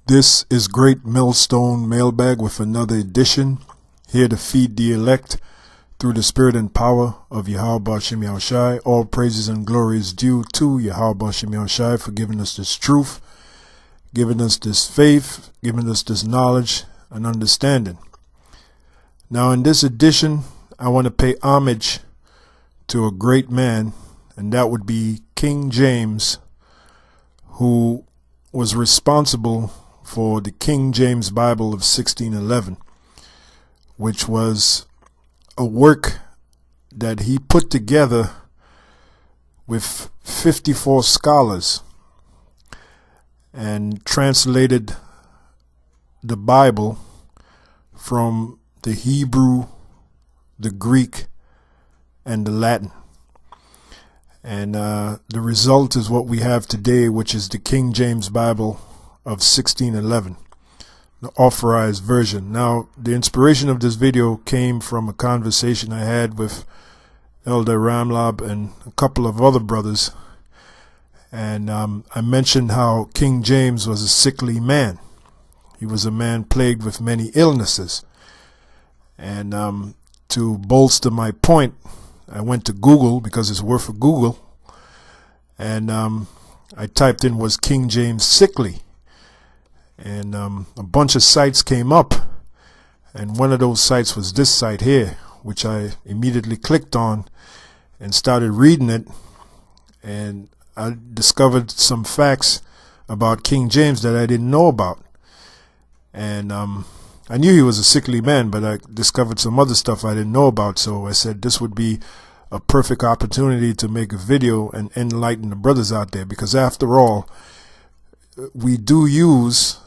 This is Great Millstone Mailbag with another edition, here to feed the elect through the spirit and power of Yahweh Shem Yahushai. All praises and glory is due to Yahweh Shem Yahushai for giving us this truth, giving us this faith, giving us this knowledge and understanding. Now in this edition, I want to pay homage to a great man, and that would be King James, who was responsible for the King James Bible of 1611, which was a work that he put together with 54 scholars and translated the Bible from the Hebrew, the Greek, and the Latin. And the result is what we have today, which is the King James Bible of 1611, the authorized version. Now, the inspiration of this video came from a conversation I had with Elder Ramlab and a couple of other brothers. And I mentioned how King James was a sickly man. He was a man plagued with many illnesses. And to bolster my point, I went to Google, because it's worth a Google, and I typed in, was King James sickly? And a bunch of sites came up, and one of those sites was this site here, which I immediately clicked on and started reading it, and I discovered some facts about King James that I didn't know about. And I knew he was a sickly man, but I discovered some other stuff I didn't know about, so I said this would be a perfect opportunity to make a video and enlighten the brothers out there, because after all, we do use,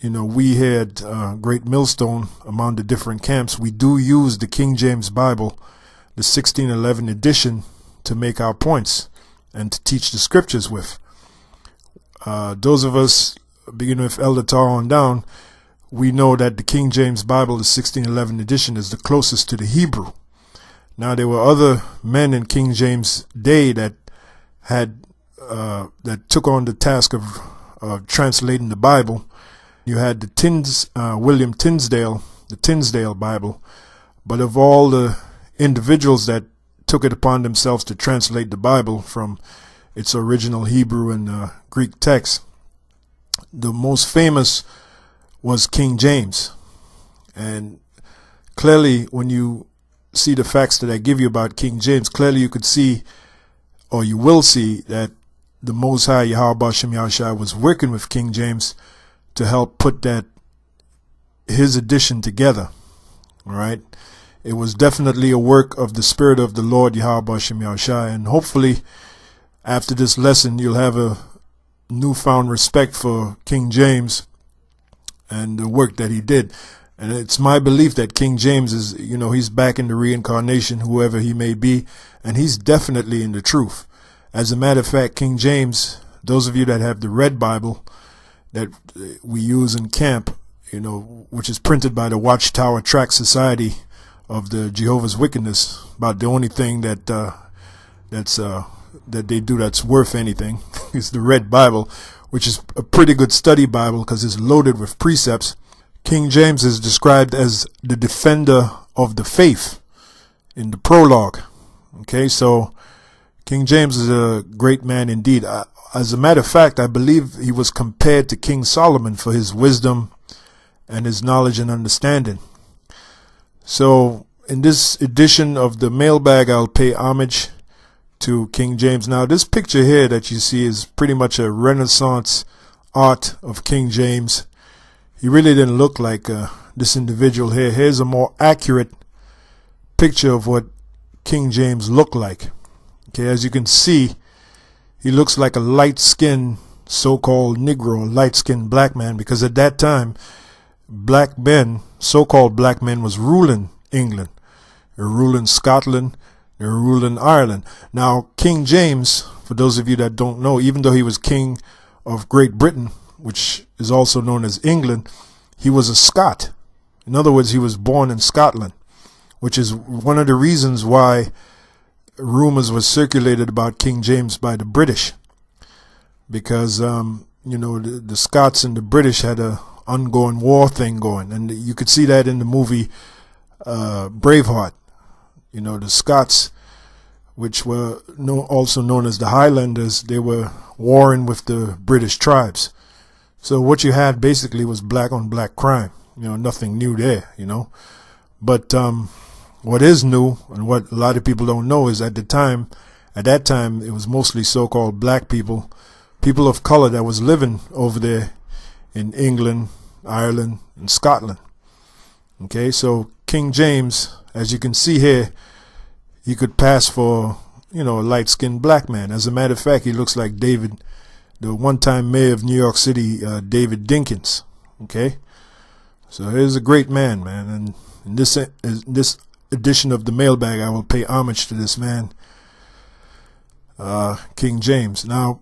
we had Great Millstone among the different camps. We do use the King James Bible, the 1611 edition, to make our points and to teach the scriptures with. Those of us, beginning with Elder Tar on down, we know that the King James Bible, the 1611 edition, is the closest to the Hebrew. Now, there were other men in King James' day that had that took on the task of translating the Bible. You had the William Tinsdale, the Tinsdale Bible. But of all the individuals that took it upon themselves to translate the Bible from its original Hebrew and Greek text, the most famous was King James. And clearly, when you see the facts that I give you about King James, clearly you could see, or you will see, that the Most High Yahweh Shem Yahushai was working with King James to help put his edition together. All right, it was definitely a work of the Spirit of the Lord Yahweh Shem Yahushai, and hopefully after this lesson you'll have a newfound respect for King James and the work that he did. And it's my belief that King James is, he's back in the reincarnation, whoever he may be, and he's definitely in the truth. As a matter of fact, King James, those of you that have the red Bible that we use in camp, which is printed by the Watchtower Tract Society of the Jehovah's Witness, about the only thing that they do that's worth anything is the red Bible, which is a pretty good study Bible because it's loaded with precepts. King James is described as the defender of the faith in the prologue. Okay, so King James is a great man indeed. As a matter of fact, I believe he was compared to King Solomon for his wisdom and his knowledge and understanding. So in this edition of the mailbag, I'll pay homage to King James. Now, this picture here that you see is pretty much a Renaissance art of King James. He really didn't look like this individual here. Here's a more accurate picture of what King James looked like. Okay, as you can see, he looks like a light-skinned so-called Negro, light-skinned black man, because at that time, black men, so-called black men, was ruling England. They were ruling Scotland. They were ruling Ireland. Now, King James, for those of you that don't know, even though he was king of Great Britain, which is also known as England, he was a Scot. In other words, he was born in Scotland, which is one of the reasons why rumors were circulated about King James by the British, because the Scots and the British had a ongoing war thing going. And you could see that in the movie Braveheart. You know, the Scots, which were also known as the Highlanders, they were warring with the British tribes. So what you had basically was black on black crime. You know, nothing new there, you know. But what is new, and what a lot of people don't know, is at that time, it was mostly so-called black people, people of color that was living over there in England, Ireland, and Scotland. Okay, so King James, as you can see here, he could pass for, you know, a light-skinned black man. As a matter of fact, he looks like David, the one-time mayor of New York City, David Dinkins. Okay, so here's a great man, and in this edition of the Mailbag, I will pay homage to this man, King James. Now,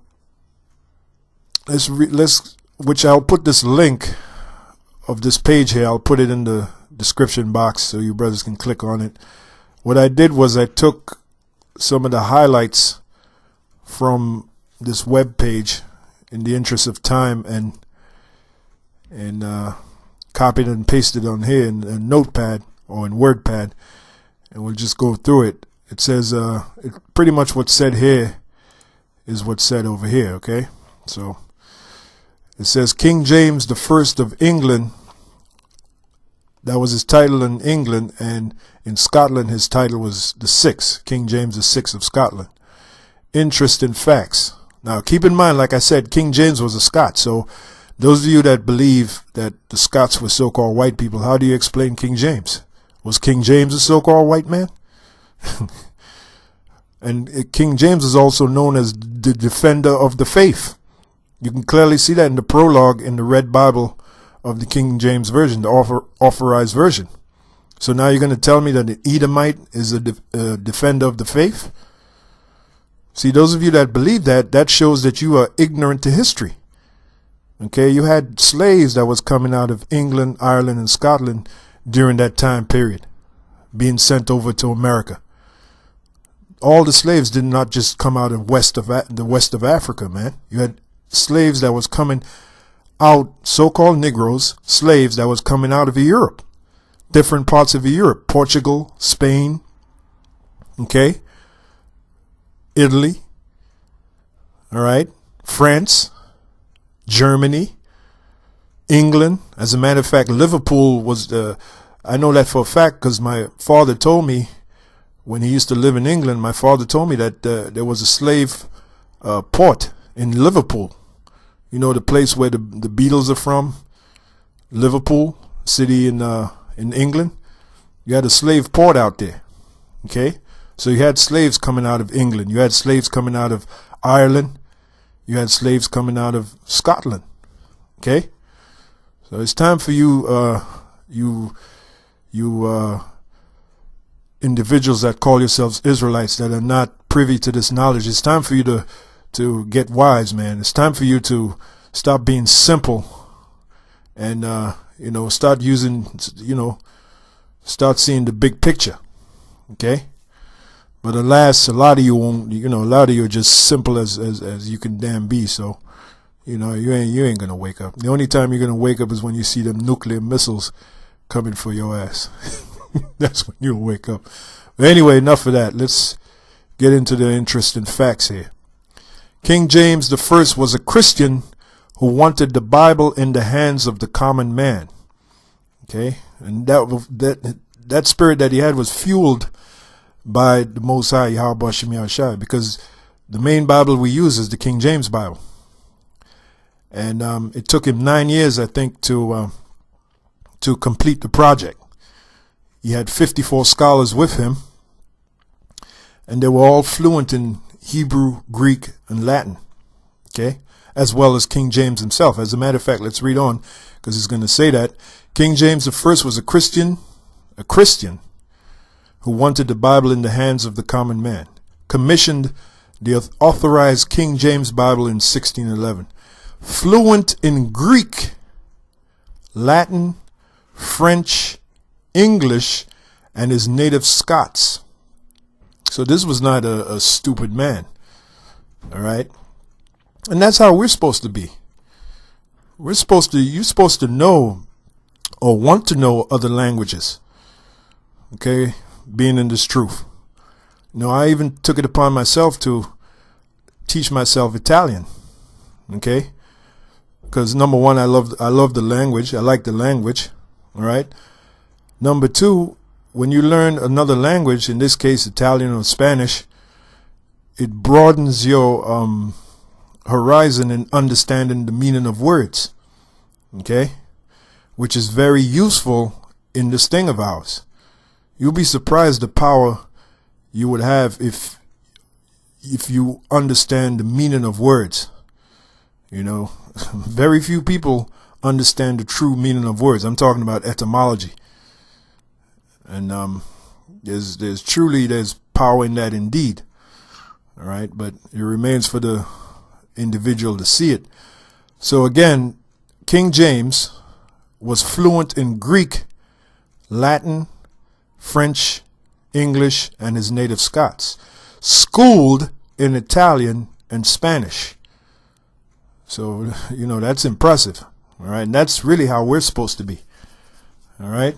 which I'll put this link of this page here, I'll put it in the description box so you brothers can click on it. What I did was I took some of the highlights from this web page in the interest of time and copied and pasted on here in a notepad or in WordPad, and we'll just go through it. It says pretty much what's said here is what's said over here. Okay, so it says King James the First of England. That was his title in England, and in Scotland his title was the Sixth, King James the Sixth of Scotland. Interesting facts. Now keep in mind, like I said, King James was a Scot, so those of you that believe that the Scots were so-called white people, how do you explain King James? Was King James a so-called white man? And King James is also known as the defender of the faith. You can clearly see that in the prologue in the Red Bible of the King James Version, the authorized version. So now you're going to tell me that an Edomite is a defender of the faith? See, those of you that believe that, that shows that you are ignorant to history. Okay, you had slaves that was coming out of England, Ireland, and Scotland during that time period, being sent over to America. All the slaves did not just come out of the west of Africa, man. You had slaves that was coming out, so-called Negroes, slaves that was coming out of Europe, different parts of Europe, Portugal, Spain, okay, Italy, all right, France, Germany, England. As a matter of fact, Liverpool was I know that for a fact because my father told me when he used to live in England, my father told me that there was a slave port in Liverpool. You know, the place where the Beatles are from, Liverpool, city in England. You had a slave port out there. Okay, so you had slaves coming out of England. You had slaves coming out of Ireland. You had slaves coming out of Scotland. Okay, so it's time for you, individuals that call yourselves Israelites that are not privy to this knowledge. It's time for you to get wise, man. It's time for you to stop being simple and start start seeing the big picture. Okay, but alas, a lot of you won't. A lot of you are just simple as you can damn be. So you ain't gonna wake up. The only time you're gonna wake up is when you see them nuclear missiles coming for your ass. That's when you'll wake up. But anyway, enough of that. Let's get into the interesting facts here. King James the First was a Christian who wanted the Bible in the hands of the common man. Okay, and that spirit that he had was fueled by the Most High, Yahweh Shem Yahushua, because the main Bible we use is the King James Bible. And it took him 9 years, I think, to complete the project. He had 54 scholars with him, and they were all fluent in Hebrew, Greek, and Latin, okay, as well as King James himself. As a matter of fact, let's read on, because he's going to say that King James the First was a Christian who wanted the Bible in the hands of the common man, commissioned the authorized King James Bible in 1611, fluent in Greek, Latin, French, English, and his native Scots. So this was not a stupid man. All right. And that's how we're supposed to be. You're supposed to know or want to know other languages. Okay, being in this truth. I even took it upon myself to teach myself Italian. Okay, because number one, I love the language. I like the language. All right. Number two, when you learn another language, in this case Italian or Spanish, it broadens your horizon in understanding the meaning of words. Okay, which is very useful in this thing of ours. You'll be surprised the power you would have if you understand the meaning of words. Very few people understand the true meaning of words. I'm talking about etymology. And there's power in that indeed. All right, but it remains for the individual to see it. So again, King James was fluent in Greek, Latin, French, English, and his native Scots. Schooled in Italian and Spanish. So, that's impressive. All right, and that's really how we're supposed to be. All right.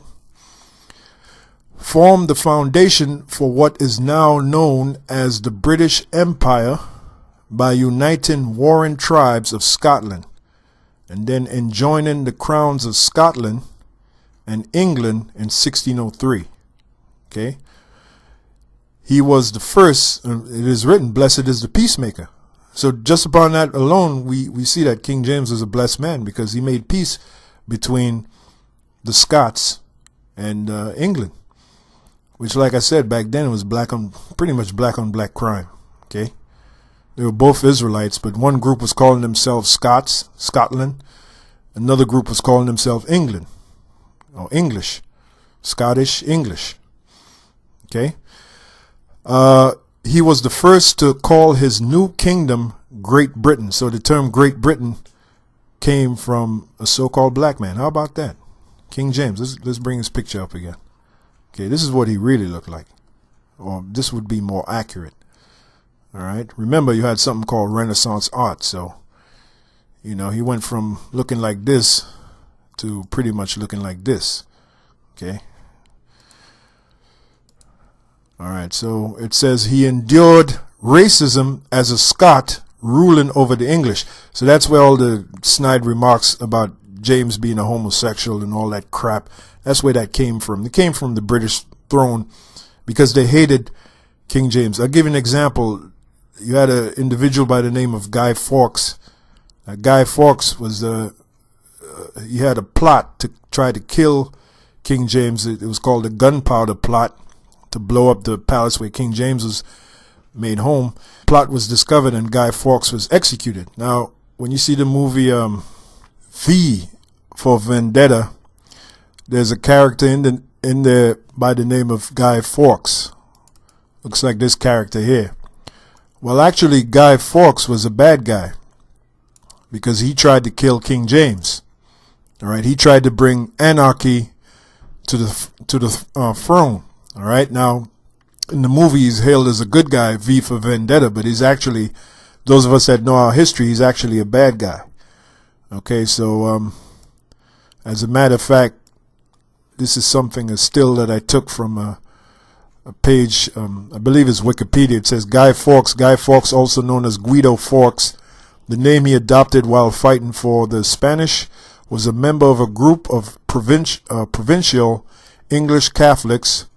Formed the foundation for what is now known as the British Empire by uniting warring tribes of Scotland and then enjoining the crowns of Scotland and England in 1603. Okay. He was the first, it is written, blessed is the peacemaker. So just upon that alone, we see that King James was a blessed man because he made peace between the Scots and England, which, like I said, back then it was pretty much black on black crime. Okay, they were both Israelites, but one group was calling themselves Scots, Scotland. Another group was calling themselves England, or English, Scottish, English. Okay. He was the first to call his new kingdom Great Britain. So the term Great Britain came from a so-called black man. How about that? King James. Let's bring his picture up again. Okay, this is what he really looked like. Or this would be more accurate. All right. Remember, you had something called Renaissance art. So, he went from looking like this to pretty much looking like this. Okay. All right, so it says he endured racism as a Scot ruling over the English. So that's where all the snide remarks about James being a homosexual and all that crap, that's where that came from. It came from the British throne because they hated King James. I'll give you an example. You had an individual by the name of Guy Fawkes. Guy Fawkes was he had a plot to try to kill King James. It was called the Gunpowder Plot, to blow up the palace where King James was made home. Plot was discovered and Guy Fawkes was executed. Now, when you see the movie V for Vendetta, there's a character in there by the name of Guy Fawkes. Looks like this character here. Well, actually, Guy Fawkes was a bad guy because he tried to kill King James. All right, he tried to bring anarchy to the throne. All right, now in the movie he's hailed as a good guy, V for Vendetta, but he's actually, those of us that know our history, he's actually a bad guy. Okay, so as a matter of fact, this is something, a still that I took from a page, I believe it's Wikipedia. It says Guy Fawkes, also known as Guido Fawkes, the name he adopted while fighting for the Spanish, was a member of a group of provincial English Catholics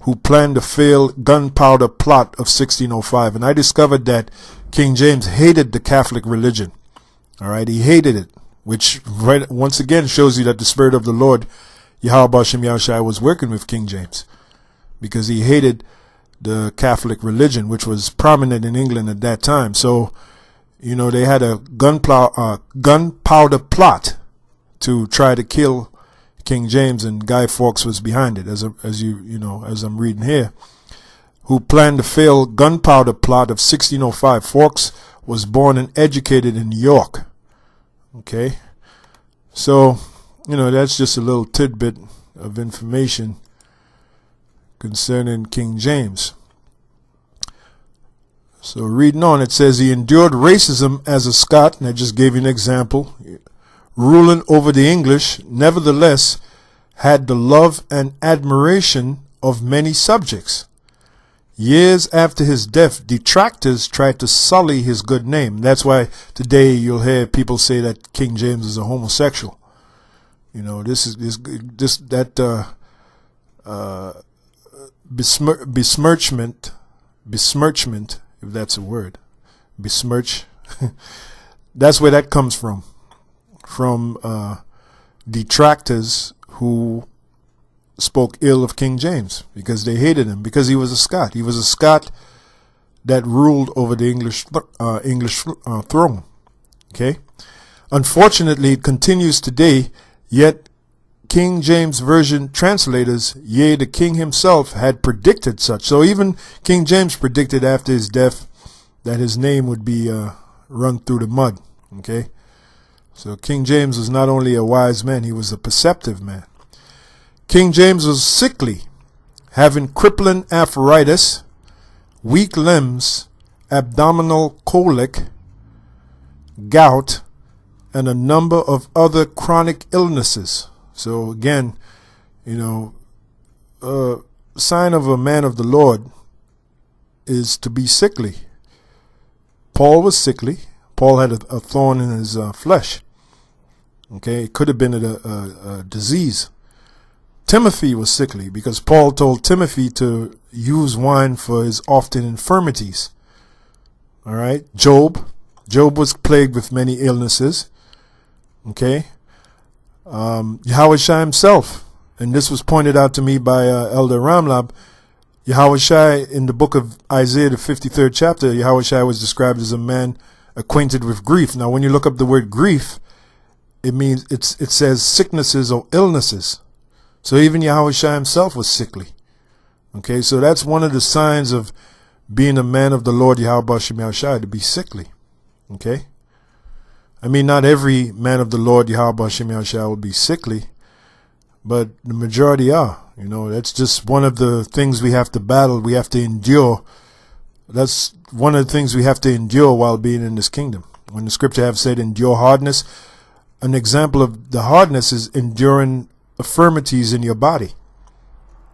who planned the failed gunpowder plot of 1605. And I discovered that King James hated the Catholic religion. All right, he hated it, which once again shows you that the Spirit of the Lord, Yahweh Shem Yahushai, was working with King James, because he hated the Catholic religion, which was prominent in England at that time. So, they had a gunpowder plot to try to kill King James, and Guy Fawkes was behind it, as I'm reading here, who planned the failed gunpowder plot of 1605. Fawkes was born and educated in New York. Okay, so that's just a little tidbit of information concerning King James. So reading on, it says he endured racism as a Scot, and I just gave you an example. ruling over the English, nevertheless had the love and admiration of many subjects. Years after his death, detractors tried to sully his good name. That's why today you'll hear people say that King James is a homosexual. You know, besmirchment, if that's a word, besmirch. That's where that comes from detractors who spoke ill of King James because they hated him, because he was a Scot. He was a Scot that ruled over the English throne. Okay. Unfortunately, it continues today. Yet King James Version translators, yea, the king himself, had predicted such. So even King James predicted after his death that his name would be run through the mud. Okay. So King James was not only a wise man, he was a perceptive man. King James was sickly, having crippling arthritis, weak limbs, abdominal colic, gout, and a number of other chronic illnesses. So again, you know, a sign of a man of the Lord is to be sickly. Paul was sickly. Paul had a thorn in his flesh. Okay, it could have been a disease. Timothy was sickly because Paul told Timothy to use wine for his often infirmities. All right. Job was plagued with many illnesses. Okay. Yahushua himself, and this was pointed out to me by Elder Ramlab. Yahushua, in the book of Isaiah, the 53rd chapter, Yahushua was described as a man acquainted with grief. Now, when you look up the word grief, it means it says sicknesses or illnesses. So even Yahushua himself was sickly. Okay, so that's one of the signs of being a man of the Lord Yahweh Shem Yahushua, to be sickly. Okay. I mean, not every man of the Lord Yahweh Shem Yahushua will be sickly, but the majority are. You know, that's just one of the things we have to battle. We have to endure. That's one of the things we have to endure while being in this kingdom. When the scripture have said endure hardness, an example of the hardness is enduring infirmities in your body,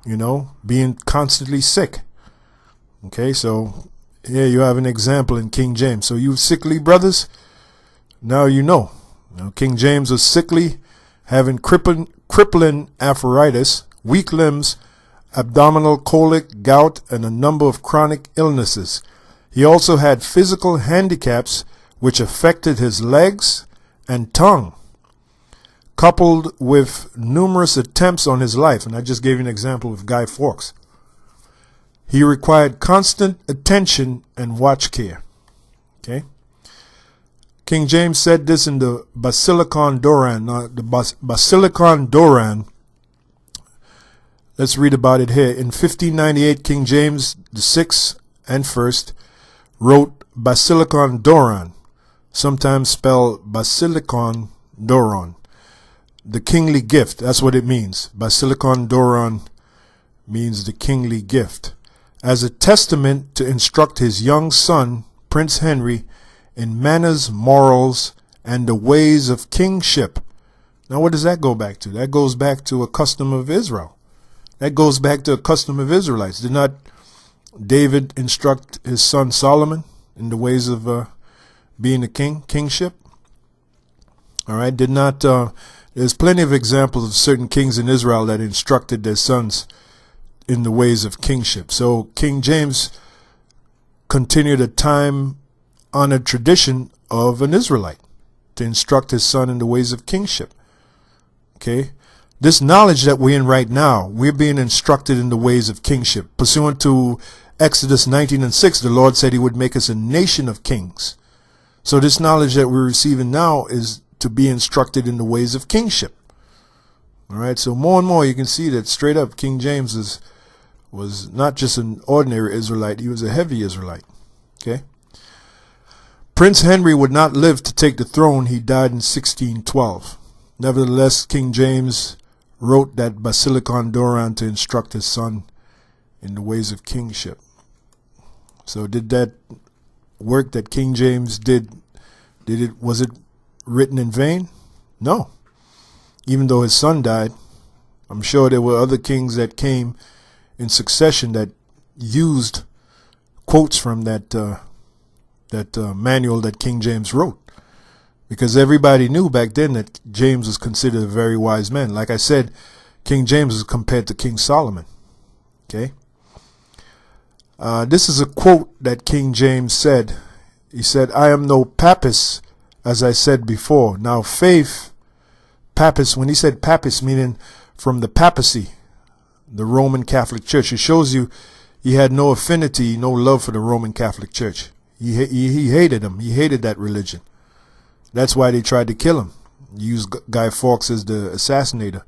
you know, being constantly sick. Okay, so here you have an example in King James. So you sickly brothers, now you know. Now, King James was sickly, having crippling arthritis, weak limbs, abdominal colic, gout, and a number of chronic illnesses. He also had physical handicaps which affected his legs and tongue, coupled with numerous attempts on his life. And I just gave you an example of Guy Fawkes. He required constant attention and watch care. Okay. King James said this in the Basilicon Doran. The Basilicon Doran, let's read about it here. In 1598, King James VI and First wrote Basilicon Doran, sometimes spelled Basilicon Doron. The kingly gift, that's what it means. Basilicon Doron means the kingly gift. As a testament to instruct his young son, Prince Henry, in manners, morals, and the ways of kingship. Now, what does that go back to? That goes back to a custom of Israel. That goes back to a custom of Israelites. Did not David instruct his son Solomon in the ways of being a kingship? All right. Did not... There's plenty of examples of certain kings in Israel that instructed their sons in the ways of kingship. So King James continued a time-honored tradition of an Israelite to instruct his son in the ways of kingship. Okay? This knowledge that we're in right now, we're being instructed in the ways of kingship. Pursuant to Exodus 19:6, the Lord said he would make us a nation of kings. So this knowledge that we're receiving now is to be instructed in the ways of kingship. All right, so more and more you can see that straight up King James was not just an ordinary Israelite, he was a heavy Israelite. Okay. Prince Henry would not live to take the throne. He died in 1612. Nevertheless, King James wrote that Basilicon Doran to instruct his son in the ways of kingship. So did that work that King James did was it written in vain? No. Even though his son died, I'm sure there were other kings that came in succession that used quotes from that manual that King James wrote. Because everybody knew back then that James was considered a very wise man. Like I said, King James was compared to King Solomon. Okay. This is a quote that King James said. He said, "I am no papist, as I said before." Now, faith, papist, when he said papist, meaning from the papacy, the Roman Catholic Church, it shows you he had no affinity, no love for the Roman Catholic Church. He hated them. He hated that religion. That's why they tried to kill him. He used Guy Fawkes as the assassinator,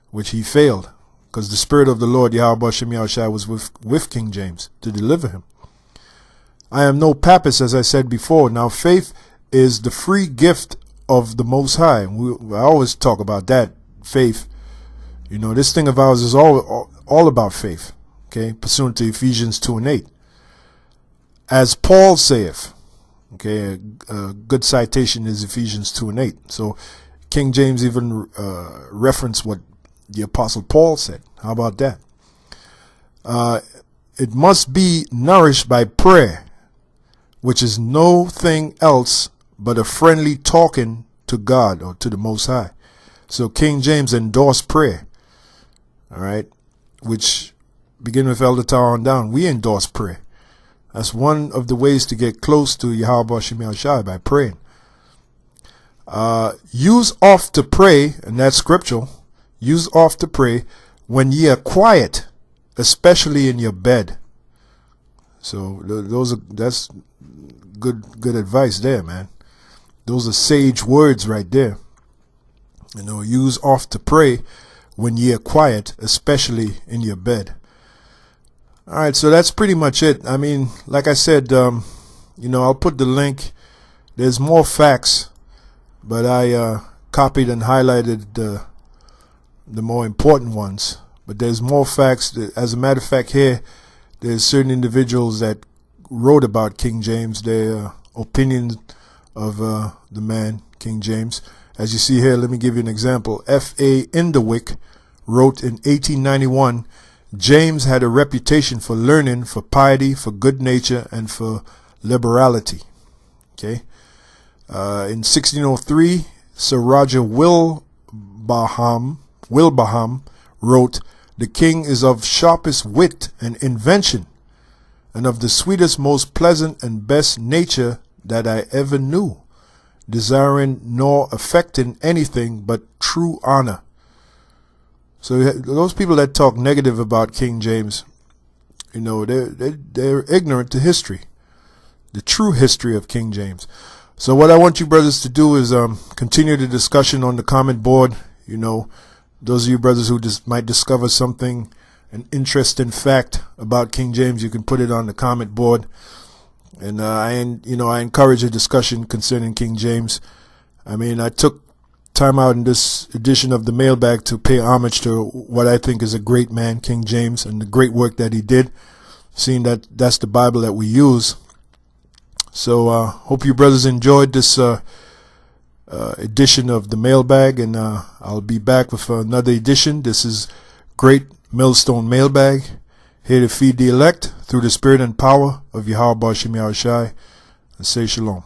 which he failed, because the Spirit of the Lord, Yahweh Shem Yahushua, was with King James to deliver him. "I am no papist, as I said before." Now, faith is the free gift of the Most High. I always talk about that, faith. You know, this thing of ours is all about faith, okay, pursuant to Ephesians 2:8. "As Paul saith," okay, a good citation is Ephesians 2:8. So King James even referenced what the Apostle Paul said. How about that? "It must be nourished by prayer, which is no thing else but a friendly talking to God, or to the Most High." So King James endorsed prayer. All right, which begin with Elder Tower on down. We endorse prayer. That's one of the ways to get close to Yahweh Shem Yahushua, by praying. "Use oft to pray," and that's scriptural. "Use oft to pray when ye are quiet, especially in your bed." So that's good advice there, man. Those are sage words right there. You know, use oft to pray when ye are quiet, especially in your bed. All right, so that's pretty much it. I mean, like I said, you know, I'll put the link. There's more facts, but I copied and highlighted the more important ones. But there's more facts. As a matter of fact, here, there's certain individuals that wrote about King James, their opinions of the man, King James. As you see here, let me give you an example. F.A. Inderwick wrote in 1891, "James had a reputation for learning, for piety, for good nature, and for liberality." Okay. In 1603, Sir Roger Wilbraham wrote, "The king is of sharpest wit and invention, and of the sweetest, most pleasant, and best nature that I ever knew, desiring nor affecting anything but true honor." So those people that talk negative about King James, you know, they're ignorant to history, the true history of King James. So what I want you brothers to do is continue the discussion on the comment board. You know, those of you brothers who just might discover something, an interesting fact about King James, you can put it on the comment board. And I encourage a discussion concerning King James. I mean, I took time out in this edition of the mailbag to pay homage to what I think is a great man, King James, and the great work that he did, seeing that that's the Bible that we use. So hope you brothers enjoyed this edition of the mailbag, and I'll be back with another edition. This is Great Millstone Mailbag, here to feed the elect through the spirit and power of Yahweh Shem Yahushua, and say shalom.